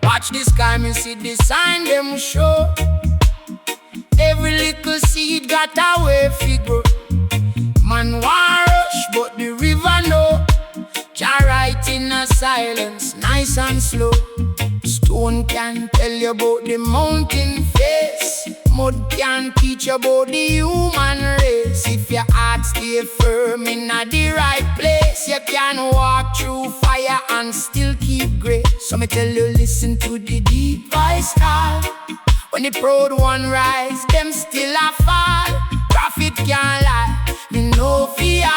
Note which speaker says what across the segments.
Speaker 1: Watch the sky, me see the sign them show. Every little seed got a way figure. Man want rush, but the river know. Jah right in a silence, nice and slow. Stone can tell you about the mountain face. Mud can teach you about the human race. If your heart stay firm in the right place, you can walk through fire and still keep grace. So me tell you, listen to the deep voice call. When the proud one rise, them still a fall. Prophet can't lie, me no fear.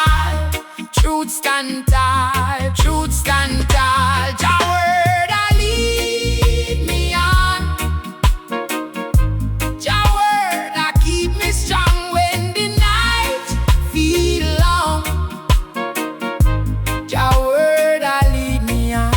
Speaker 1: Truth stand tall, truth stand tall. Jah word a lead me on. Jah word a keep me strong when the night feel long. Jah word a lead me on.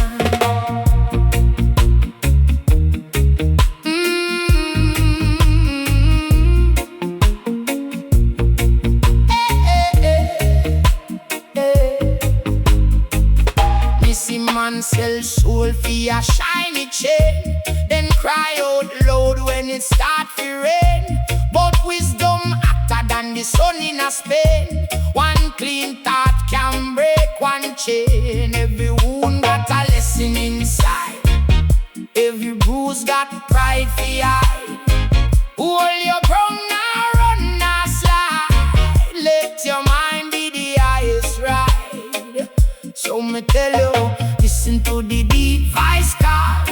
Speaker 1: Man sell soul for a shiny chain, then cry out loud when it start to rain. But wisdom hotter than the sun in a Spain. One clean thought can break one chain. Every wound got a lesson inside. Every bruise got pride for hide. Hold your ground now, run now, slide. Let your mind be the highest ride. So me tell you, listen to the deep voice call.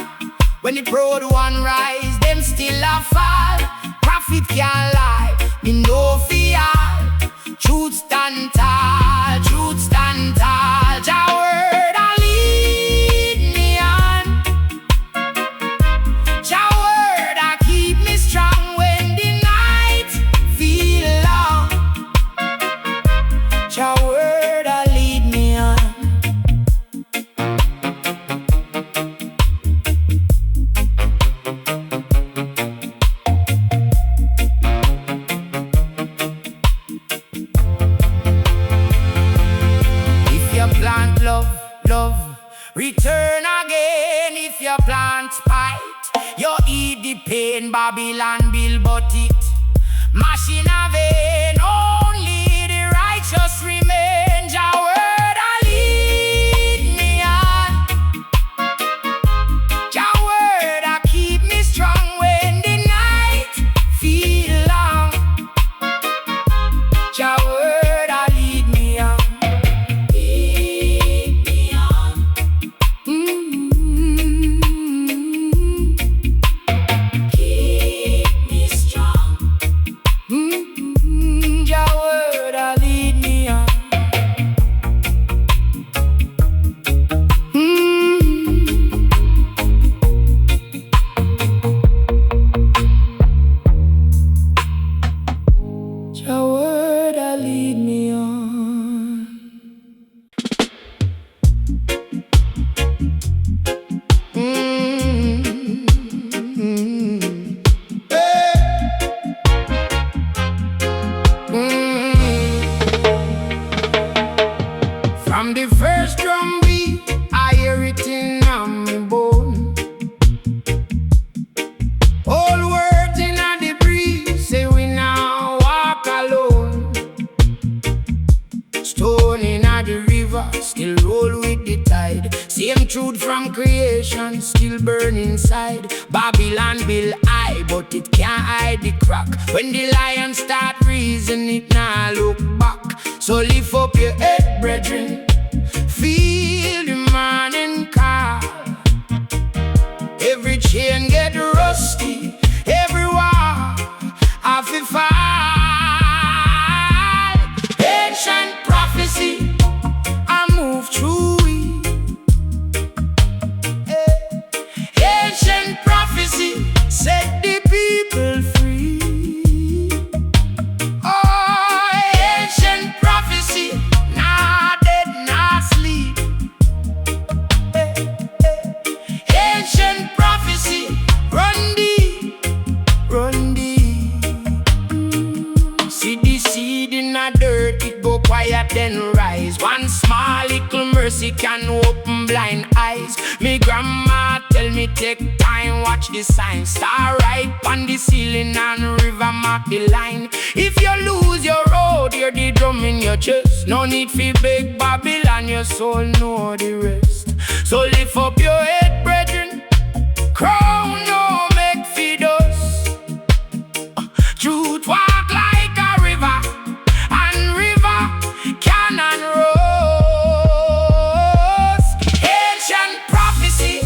Speaker 1: When the proud one rise, them still a fall. Prophet can't lie, me no fear. Truth stand tall, truth stand tall. Jah word a lead me on. Jah word a keep me strong when the night feel long. Jah word a lead me on. Plant love, love, return again. If you plant spite, you eat the pain. Babylon build but it machine a vein. Only the righteous remain. Jah word a lead me on. Jah word a keep me strong when the night feel long. Jah word a lead me on. From the first drum beat, I hear it in my bone. All words in the breeze say we now walk alone. Stone in the river, still roll with the tide. Same truth from creation, still burn inside. Babylon build high, but it can't hide the crack. When the lion start reason, it now look back. So lift up your head, brethren. Feel the morning call. Every chain get rusty, every wall have to fall. Ancient prophecy, I move through it. Ancient prophecy, set the people free. Oh, ancient prophecy, nah dead, nah sleep. mercy can open blind eyes. Me grandma tell me take time, watch the sign. Star right on the ceiling and river mark the line. If you lose your road, hear the drum in your chest. No need for big Babylon, your soul know the rest. So lift up your head, brethren. Crown no make feed us. Truth walk like a river, and river cannon rose. Ancient prophecy,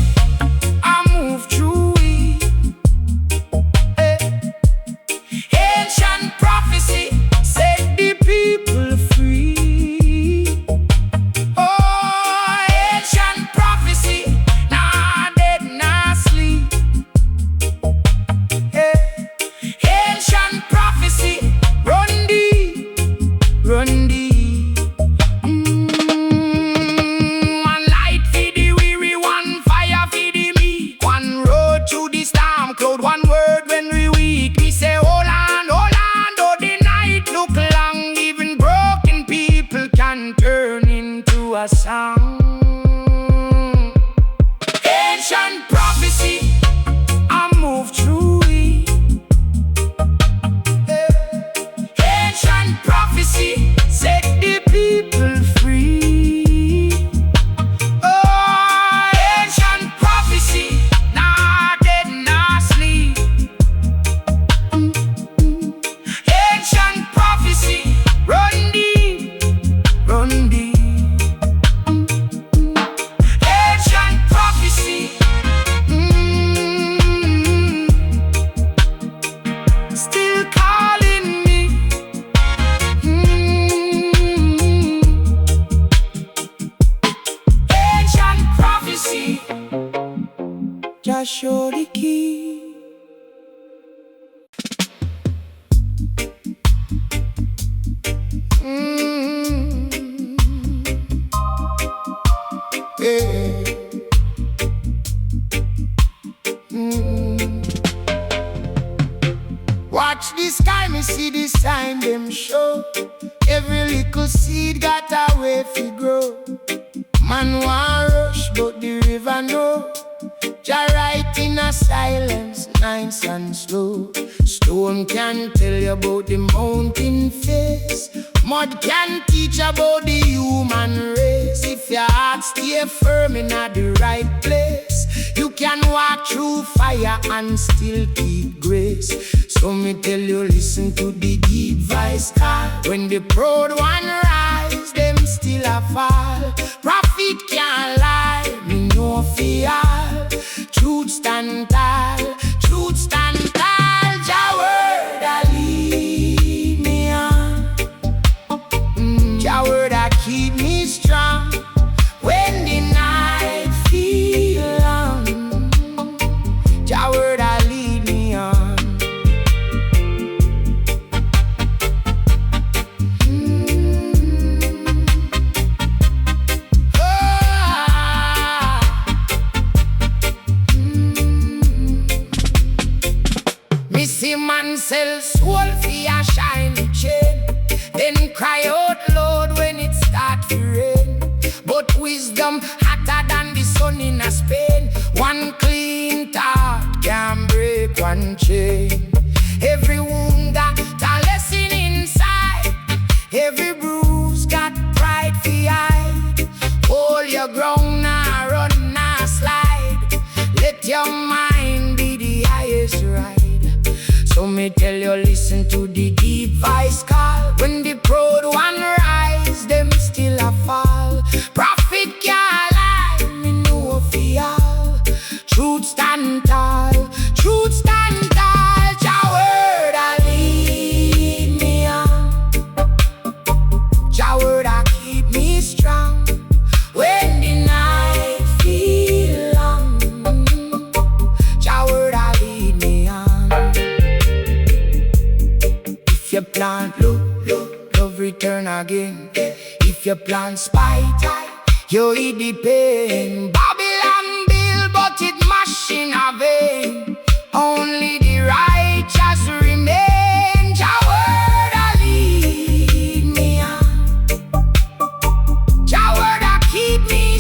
Speaker 1: I move through it. Ancient prophecy, set the people free. Oh, ancient prophecy, nah dead, nah sleep. Ancient prophecy, run deep, run deep. One light for the weary, one fire for the meek. One road through the storm cloud, one word when we weak. We say hold on, oh the night look long. Even broken people can turn into a song. Ancient prophecy, I move through it. Ancient prophecy, set the people free. Oh, ancient prophecy, nah dead, nah sleep. Ancient prophecy, run deep, run deep. Ancient prophecy, still calling me. Ancient prophecy, just show the key. Yeah. Watch the sky, me see the sign them show. Every little seed got a way to grow. Man want rush, but the river know. Jah right in a silence, nice and slow. Stone can tell you about the mountain face. Mud can teach about the human race. If your heart stay firm in the right place, you can walk through fire and still keep grace. So me tell you, listen to the deep voice call. When the proud one rise, them still a fall. Prophet can't lie, me no fear. Truth stand tall, truth stand tall. Jah word a lead me on. Jah word a keep me strong when the night feel long. Jah word a lead me on. Me see man sell soul for a shiny chain, then cry out loud when it start to rain. But wisdom hotter than the sun in a Spain. One clean thought can break one chain. Every wound got a lesson inside. Every bruise got pride for hide. Hold your ground, now run, now slide. Let your mind be the highest ride. So me tell you, listen to the deep voice call. When the proud one rise, them still a fall. Prophet can't lie, me know fear. Truth stand tall, truth stand tall. Jah word a lead me on. Jah word a keep me strong when the night feel long. Jah word a lead me on. If you plant love return again. If you plant spite, you eat the pain. Babylon build, but it mash in a vein. Only the righteous remain. Jah word a lead me on. Jah word a keep me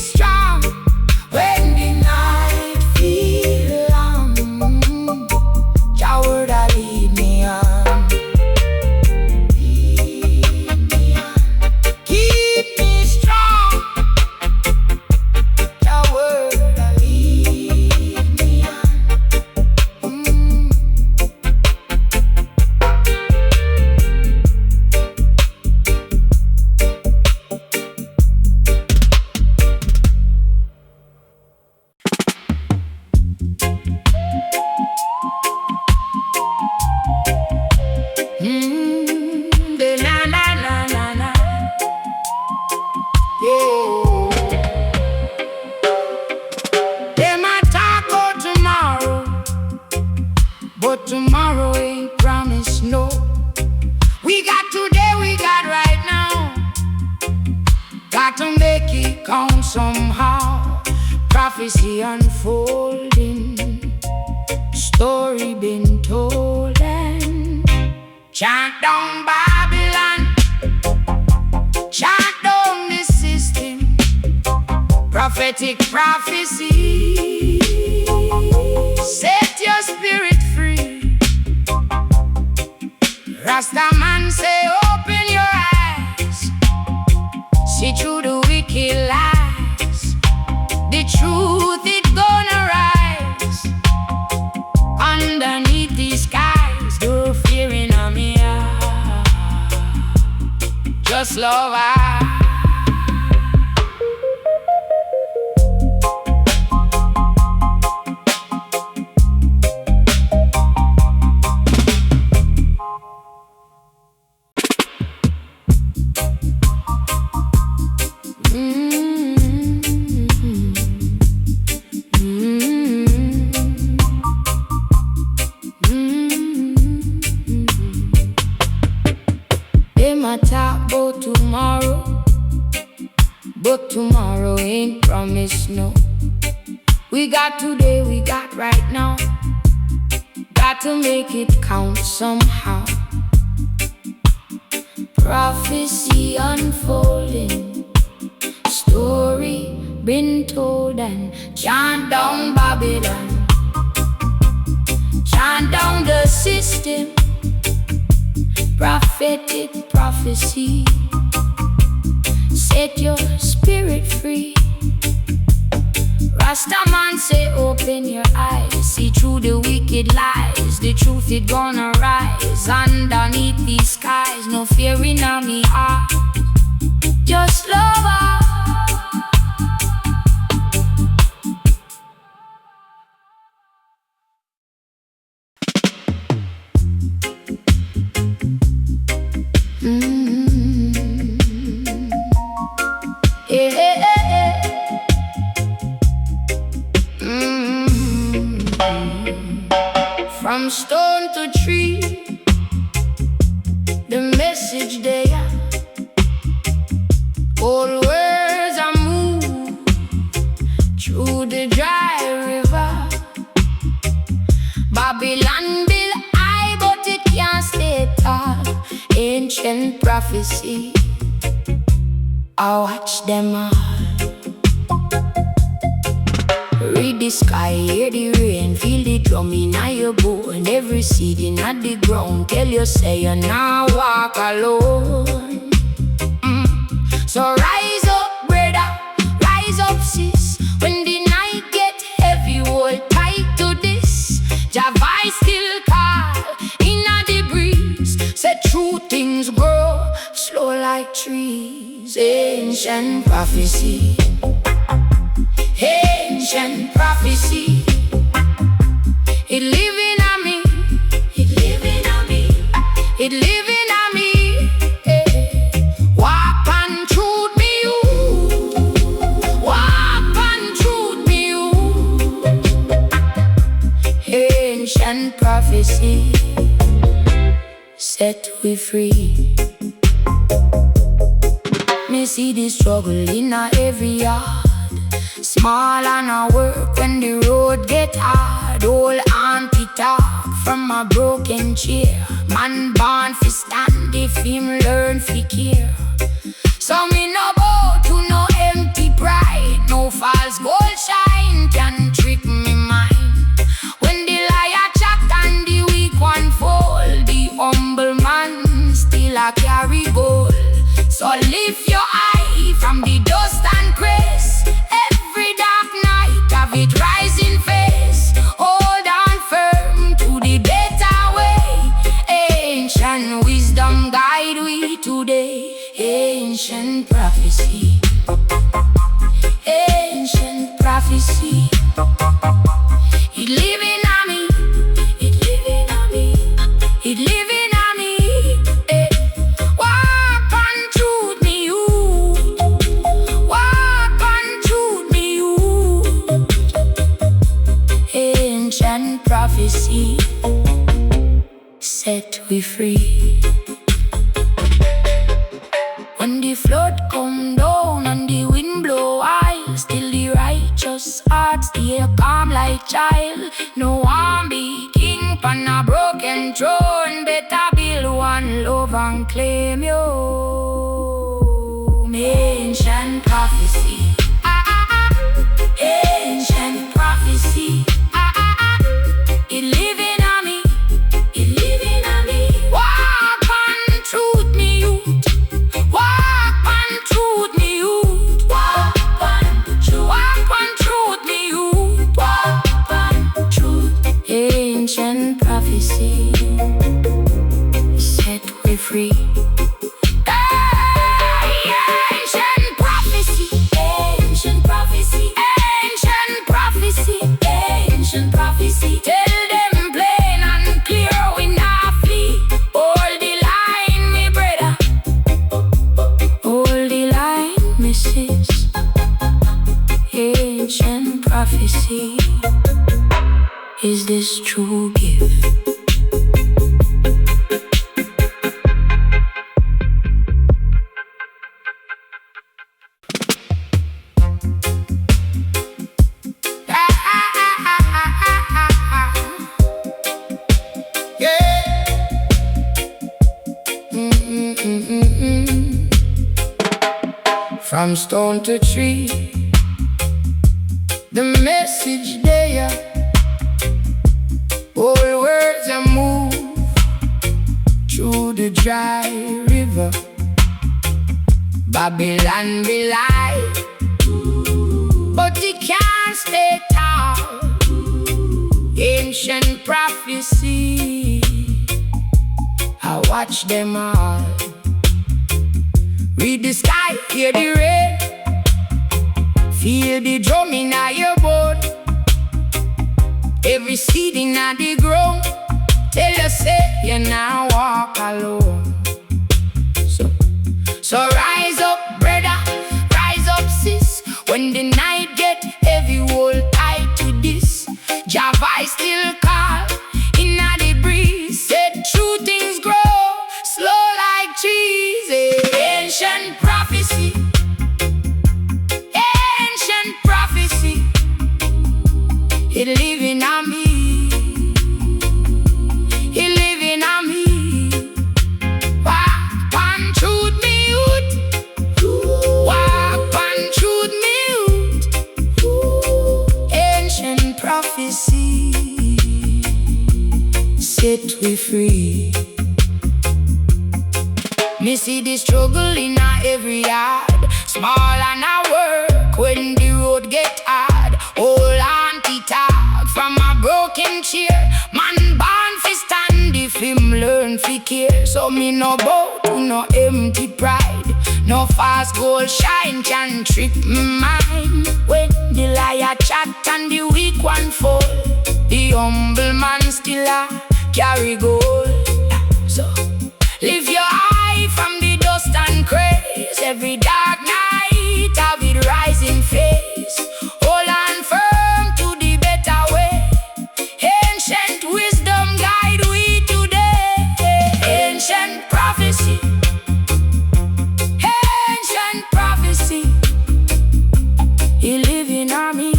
Speaker 1: unfolding, story been told and chant down Babylon, chant down the system, prophetic prophecy. Set your spirit free. Rastaman say open your eyes, see through the wicked lies. The truth it gonna rise underneath these skies. No fear in me, just love I. Talk about tomorrow, but tomorrow ain't promised, no. We got today, we got right now. Got to make it count somehow. Prophecy unfolding, story been told and chant down Babylon, chant down the system. Prophetic prophecy. Set your spirit free. Rastaman say open your eyes, see through the wicked lies. The truth it gonna rise underneath these skies. No fear in me heart, just love her. From stone to tree, the message there. Old words are moved through the dry river. Babylon built high, but it can't stay tall. Ancient prophecy, I watch them all. Read the sky, hear the rain, feel the drum in your bone. Every seed in the ground, tell you say you now walk alone. So rise up, brother, rise up, sis. When the night get heavy, hold tight to this. Jah voice still call in the breeze. Say true things grow slow like trees. Ancient prophecy, ancient prophecy. It living on me, it living on me, it living on me. Walk and truth me you, walk and truth me you. Ancient prophecy, set we free. Me see the struggle in every yard. Small and I work when the road get hard. Old auntie talk from a broken chair. Man born fi stand if him learn fi care. So me no bow to no empty pride. No false gold shine can trick me mind. When the liar chat and the weak one fall, the humble man still a carry gold. So lift your eye from the dust and grace. Every dark night have it rising face. Hold on firm to the better way. Ancient wisdom guide we today. Ancient prophecy, ancient prophecy. It living on me, it living on me, it living on me. Walk and truth me you, walk and truth me you. Ancient prophecy, set we free. When the flood come down and the wind blow high, still the righteous heart stay like child. No one be king pan a broken throne. Better build one love and claim you. Ancient prophecy. Ancient prophecy. It living on me. It living on me. Walk on truth, me youth. Walk on truth, me youth. Walk on truth. Walk on truth, me youth. Walk on truth. Ancient prophecy set we free. Ancient prophecy. Ancient prophecy. Ancient prophecy. Ancient prophecy. Tell them plain and clear we not flee. Hold the line, me brother. Hold the line, me sis. Ancient prophecy. Is this true gift? From stone to tree, the message there. All words are moved through the dry river. Babylon be light, but it can't stay tall. Ancient prophecy, I watch them all. Read the sky, hear the rain, feel the drum in your bone. Every seed in the ground tell you say you now walk alone. So rise up, brother, rise up, sis. When the night get heavy, hold tight to this. Jah voice still call in the breeze. Said true things grow slow like trees. Ancient prophecy. Ancient prophecy. It living on me. It living on me. Walk on truth, me youth. Walk on truth, me youth. Ancient prophecy set we free. Me see the struggle in every yard. Small and I work when the road get hard. Hold on to talk from a broken chair. Man born fi stand if him learn fi care. So me no bow to no empty pride. No fast gold shine can trick me mind. When the liar chat and the weak one fall, the humble man still a carry gold. So lift your eye from the dust and craze. Every dark night have it rising face. Hold on firm to the better way. Ancient wisdom guide we today. Ancient prophecy. Ancient prophecy. He living on me.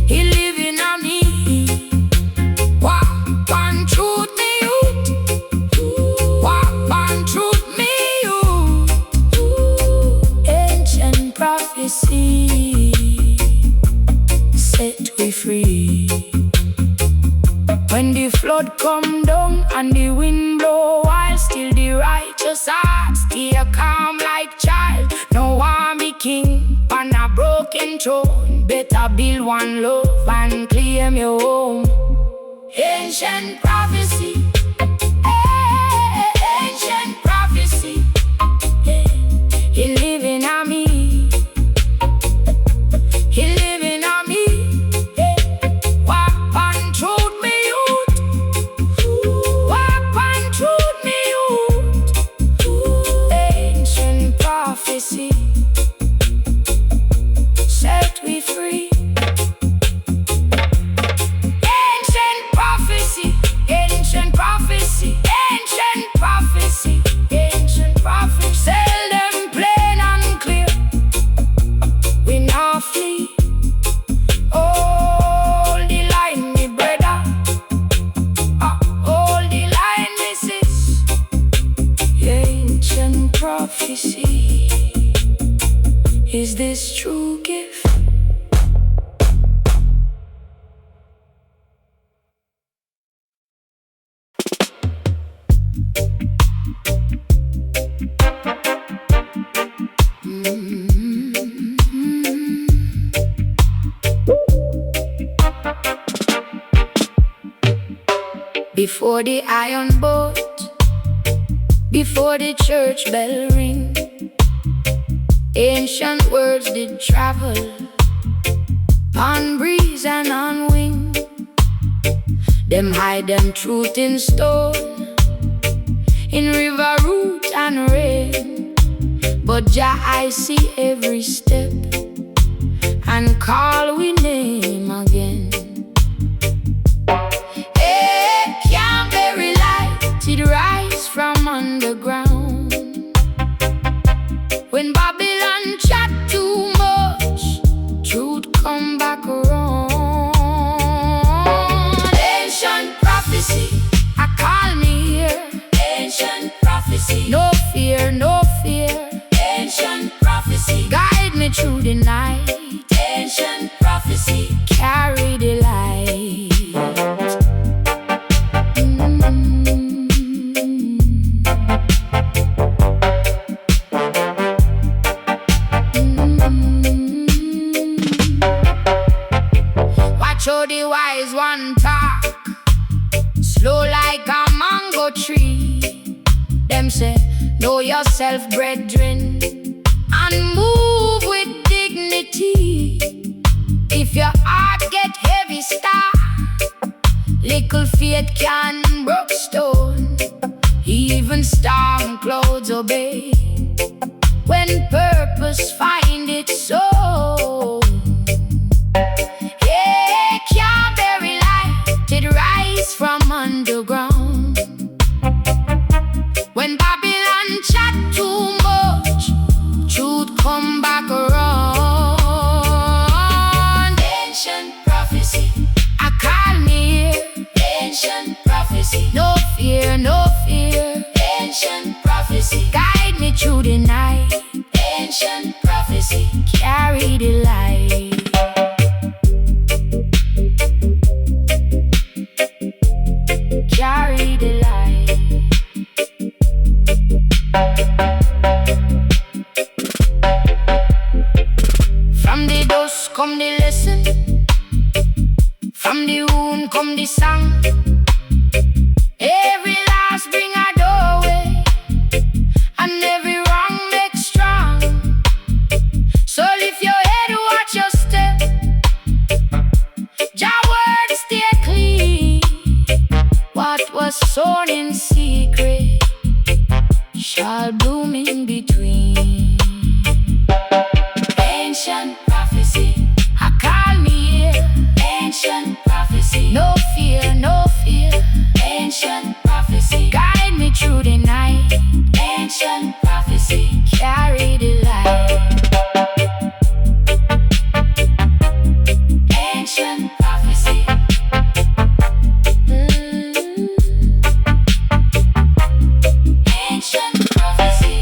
Speaker 1: He living on me. Walk on truth, me youth. Walk on truth, me youth. Ancient prophecy set we free. When the flood come down and the wind blow wild, still the righteous heart stay calm like child. No one be king on a broken throne. Better build one love and claim your home. Ancient prophecy. Ancient prophecy. He living on me. He living on me. Walk on truth, me youth. Walk on truth, me youth. Ancient prophecy set we free. Ancient prophecy. Ancient Before the iron boat, before the church bell ring, ancient words did travel on breeze and on wing. Them hide them truth in stone, in river, root and rain. But Jah I see every step and call we name again. Hey, can't bury light, it rise from underground. When Babylon chat too much, truth come back around. Ancient prophecy, I call me here. Ancient prophecy, no fear, no fear. Ancient prophecy, guide me through the night. Ancient prophecy, carry the light. Watch how the wise one talk, slow like a mango tree. Them say, know yourself, brethren, and move with dignity. If your heart get heavy, start. Little faith can break stone. Even storm clouds obey when purpose find it so. Yeah, can't bury light, it rise from underground. When Babylon chat too much, truth come back around. Ancient prophecy, I call me here. Ancient prophecy, no fear, no fear. Ancient prophecy, guide me through the night. Ancient prophecy, carry the light. Carry the light. From the dust come the lesson, from the wound come the song. Every loss bring a doorway, and every wrong make strong. So lift your head, watch your step. Jah word stay clean. What was sown in secret shall bloom in between. Ancient prophecy, I call me here. Ancient prophecy, no fear, no fear. Ancient prophecy, guide me through the night. Ancient prophecy, carry the light. Ancient prophecy. Ancient prophecy.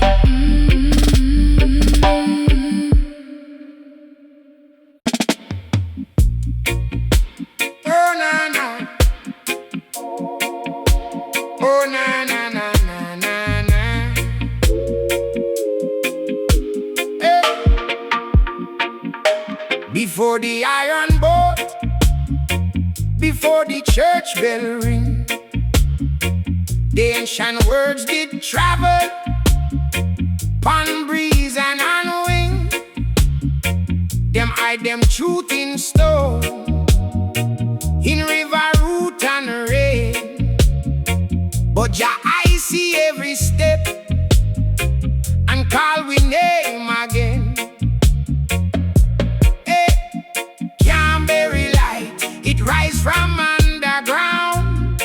Speaker 1: Oh na na, oh na na na na na na. Hey. Before the iron boat, before the church bell ring, the ancient words did travel on breeze and on wing. Them hide them truth in stone, in river, root and rain. But Jah I see every step and call we name again. Hey, can't bury light, it rise from underground.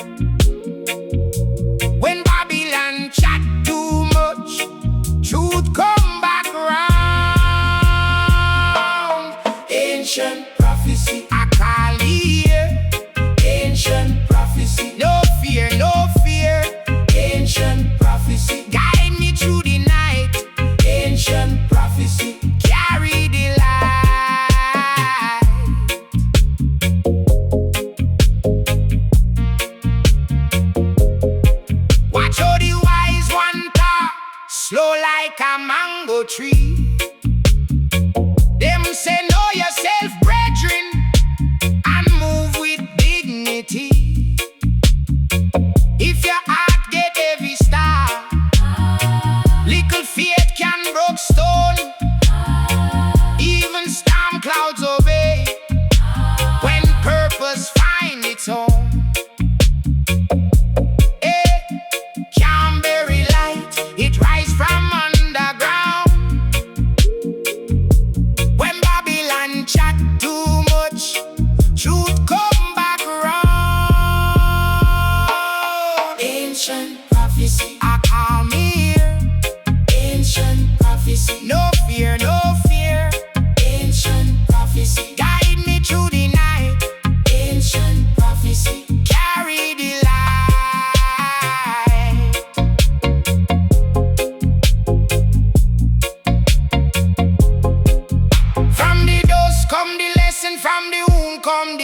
Speaker 1: When Babylon chat too much, truth come back around. Ancient prophecy, I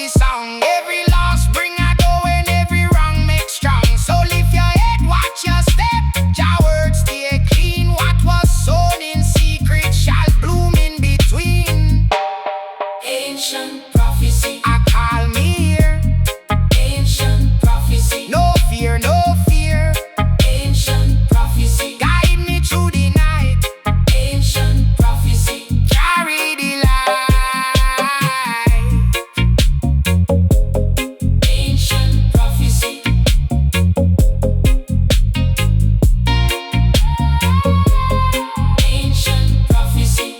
Speaker 1: the song. Every loss bring a go and every wrong make strong. So lift your head, watch your step. Jah word stay clean. What was sown in secret shall bloom in between. Ancient prophecy, I call me here. Ancient prophecy, no fear, no fear. Ancient prophecy, guide me through the night. Ancient prophecy, carry the light. Ancient prophecy, ancient prophecy.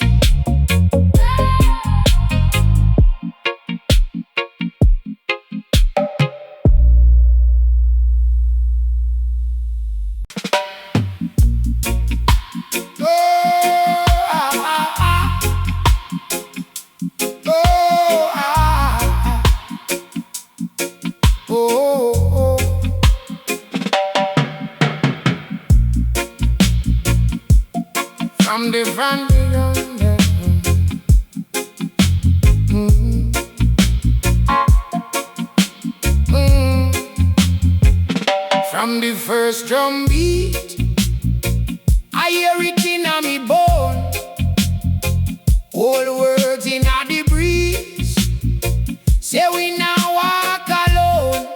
Speaker 1: From the front beyond, from the first drum beat, I hear it in a me bone. All words in a the breeze, say we now walk alone.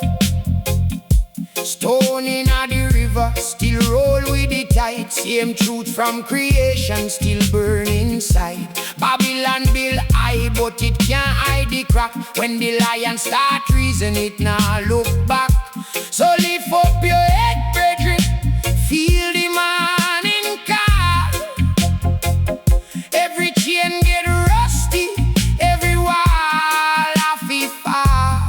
Speaker 1: Stone in a the river, still roll with the tide. Same truth from creation, still burn inside. Babylon build high, but it can't hide the crack. When the lion start reason, it now look back. So lift up your head, brethren, feel the morning call. Every chain get rusty, every wall off it fall.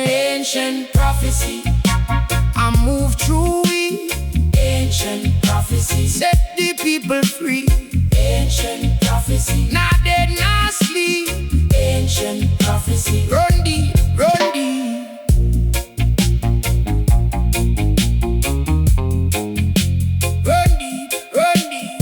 Speaker 1: Ancient prophecy, I move through it. Ancient prophecy, set the people free. Ancient prophecy, not dead, not sleep. Ancient prophecy, run deep, run deep. Run deep, run deep.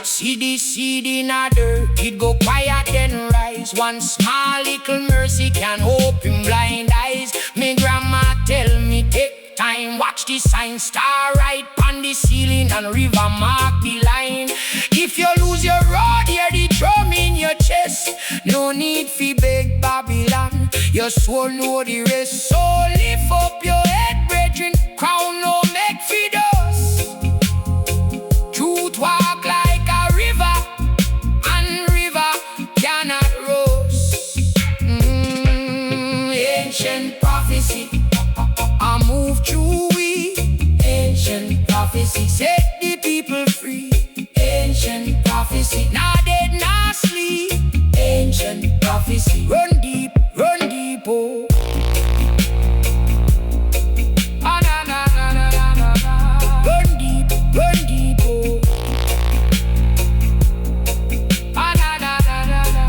Speaker 1: See the seed in a dirt, it go quiet then rise. One small little mercy can open blind eyes. Me grandma tell me take time, watch the sign. Star right on the ceiling and river mark the line. If you lose your road, hear the drum in your chest. No need fi beg Babylon, your soul know the rest. So lift up your head, brethren, crown no make fi dust. Truth walk like a river, and river cannot rust. Ancient prophecy, I move through it. Ancient prophecy, set the people free. Ancient prophecy, not dead, not sleep. Ancient prophecy, run deep, oh. Ah, na, na, na, na, na, na, na. Run deep, oh. Ah, na, na, na, na, na.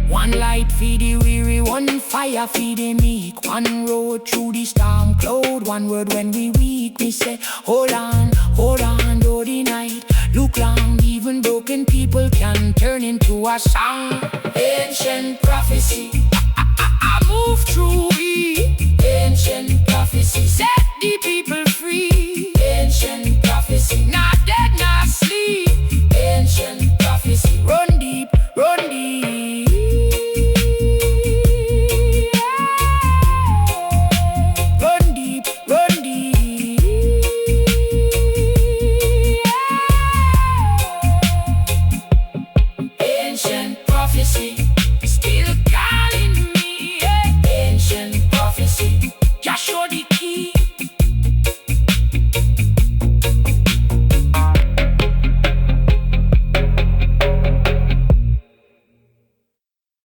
Speaker 1: One light feed the weary, one fire feed the meek. One road through the storm cloud, one word when we weak. We say, hold on, though the night look long. Even broken people can turn into a song. Ancient prophecy, I move through it. Ancient prophecy, set the people free. Ancient prophecy, not dead, not sleep. Ancient prophecy, run deep, run deep. Run deep, run deep. Ancient prophecy.